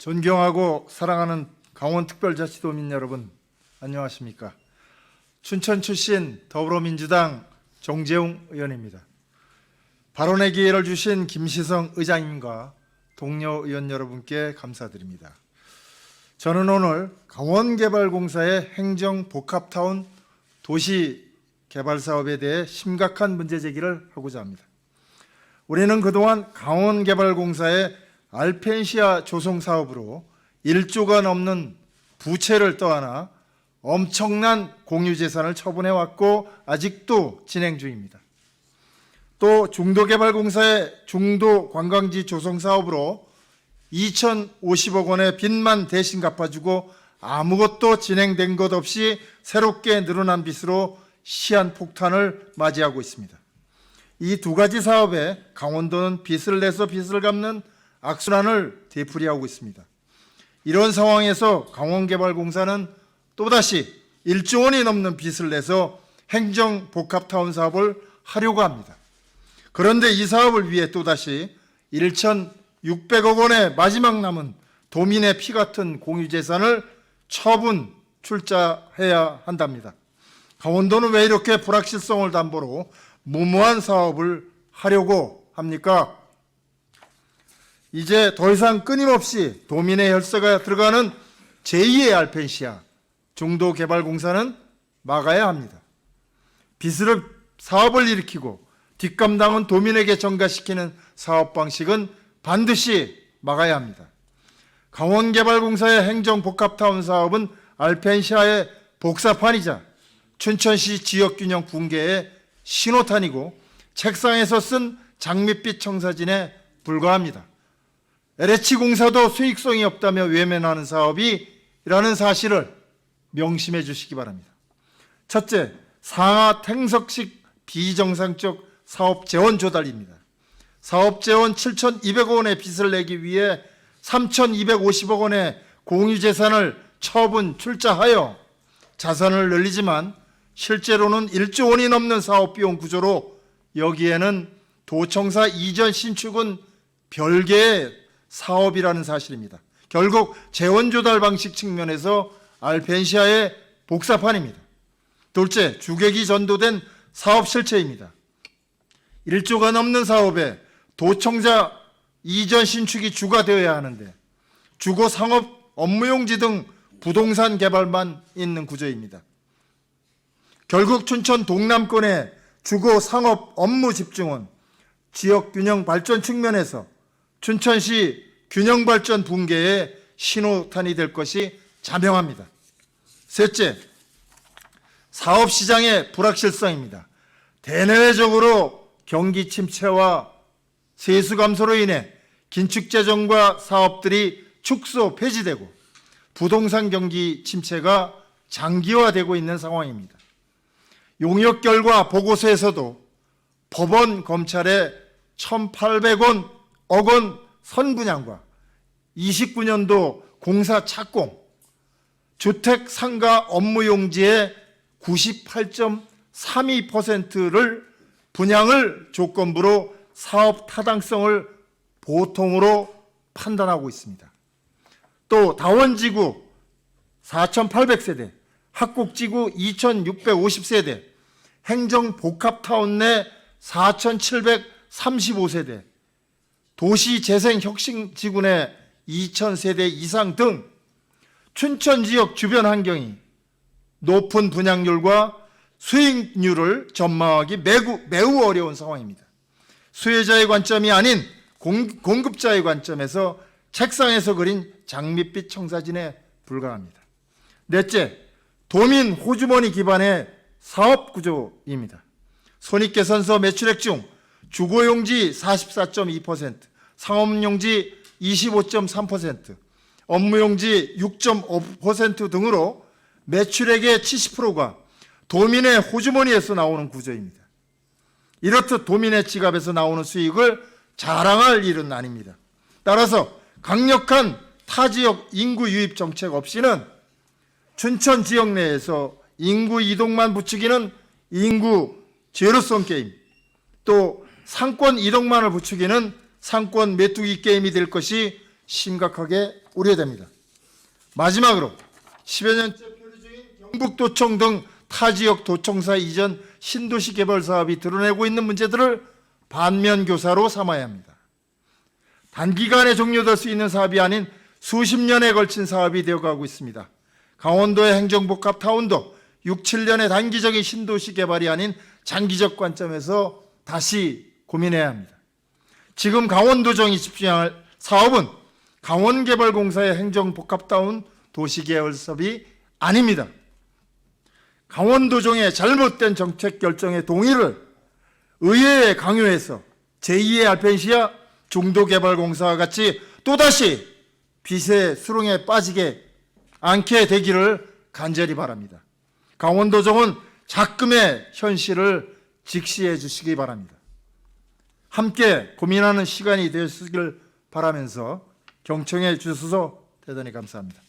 존경하고 사랑하는 강원특별자치도민 여러분, 안녕하십니까? 춘천 출신 더불어민주당 정재웅 의원입니다. 발언의 기회를 주신 김시성 의장님과 동료 의원 여러분께 감사드립니다. 저는 오늘 강원개발공사의 행정복합타운 도시개발사업에 대해 심각한 문제 제기를 하고자 합니다. 우리는 그동안 강원개발공사의 알펜시아 조성사업으로 1조가 넘는 부채를 떠안아 엄청난 공유재산을 처분해왔고 아직도 진행 중입니다. 또 중도개발공사의 중도관광지 조성사업으로 2,050억 원의 빚만 대신 갚아주고 아무것도 진행된 것 없이 새롭게 늘어난 빚으로 시한폭탄을 맞이하고 있습니다. 이 두 가지 사업에 강원도는 빚을 내서 빚을 갚는 악순환을 되풀이하고 있습니다. 이런 상황에서 강원개발공사는 또다시 1조 원이 넘는 빚을 내서 행정복합타운 사업을 하려고 합니다. 그런데 이 사업을 위해 또다시 1,600억 원의 마지막 남은 도민의 피 같은 공유재산을 처분 출자해야 한답니다. 강원도는 왜 이렇게 불확실성을 담보로 무모한 사업을 하려고 합니까? 이제 더 이상 끊임없이 도민의 혈세가 들어가는 제2의 알펜시아 중도개발공사는 막아야 합니다. 빚으로 사업을 일으키고 뒷감당은 도민에게 전가시키는 사업 방식은 반드시 막아야 합니다. 강원개발공사의 행정복합타운 사업은 알펜시아의 복사판이자 춘천시 지역균형 붕괴의 신호탄이고 책상에서 쓴 장밋빛 청사진에 불과합니다. LH공사도 수익성이 없다며 외면하는 사업이라는 사실을 명심해 주시기 바랍니다. 첫째, 상하 탱석식 비정상적 사업 재원 조달입니다. 사업 재원 7,200억 원의 빚을 내기 위해 3,250억 원의 공유재산을 처분 출자하여 자산을 늘리지만 실제로는 1조 원이 넘는 사업 비용 구조로 여기에는 도청사 이전 신축은 별개의 사업이라는 사실입니다. 결국 재원 조달 방식 측면에서 알펜시아의 복사판입니다. 둘째, 주객이 전도된 사업 실체입니다. 1조가 넘는 사업에 도청사 이전 신축이 주가 되어야 하는데 주거 상업 업무용지 등 부동산 개발만 있는 구조입니다. 결국 춘천 동남권의 주거 상업 업무 집중은 지역 균형 발전 측면에서 춘천시 균형발전 붕괴의 신호탄이 될 것이 자명합니다. 셋째, 사업시장의 불확실성입니다. 대내외적으로 경기 침체와 세수 감소로 인해 긴축재정과 사업들이 축소 폐지되고 부동산 경기 침체가 장기화되고 있는 상황입니다. 용역 결과 보고서에서도 법원, 검찰의 1,800억 원 선분양과 29년도 공사 착공, 주택 상가 업무용지의 98.32%를 분양을 조건부로 사업 타당성을 보통으로 판단하고 있습니다. 또 다원지구 4,800세대, 학곡지구 2,650세대, 행정복합타운 내 4,735세대, 도시재생혁신지구 내 2,000세대 이상 등 춘천 지역 주변 환경이 높은 분양률과 수익률을 전망하기 매우 어려운 상황입니다. 수혜자의 관점이 아닌 공급자의 관점에서 책상에서 그린 장밋빛 청사진에 불과합니다. 넷째, 도민 호주머니 기반의 사업 구조입니다. 손익개선서 매출액 중 주거용지 44.2%, 상업용지 25.3%, 업무용지 6.5% 등으로 매출액의 70%가 도민의 호주머니에서 나오는 구조입니다. 이렇듯 도민의 지갑에서 나오는 수익을 자랑할 일은 아닙니다. 따라서 강력한 타지역 인구 유입 정책 없이는 춘천 지역 내에서 인구 이동만 부추기는 인구 제로섬 게임, 또 상권 이동만을 부추기는 상권 메뚜기 게임이 될 것이 심각하게 우려됩니다. 마지막으로 10여 년째 표류 중인 경북도청 등 타 지역 도청사 이전 신도시 개발 사업이 드러내고 있는 문제들을 반면교사로 삼아야 합니다. 단기간에 종료될 수 있는 사업이 아닌 수십 년에 걸친 사업이 되어가고 있습니다. 강원도의 행정복합타운도 6, 7년의 단기적인 신도시 개발이 아닌 장기적 관점에서 다시 고민해야 합니다. 지금 강원도정이 집중할 사업은 강원개발공사의 행정복합타운 도시계획 사업이 아닙니다. 강원도정의 잘못된 정책 결정의 동의를 의회에 강요해서 제2의 알펜시아 중도개발공사와 같이 또다시 빚의 수렁에 빠지게 않게 되기를 간절히 바랍니다. 강원도정은 작금의 현실을 직시해 주시기 바랍니다. 함께 고민하는 시간이 되시길 바라면서 경청해 주셔서 대단히 감사합니다.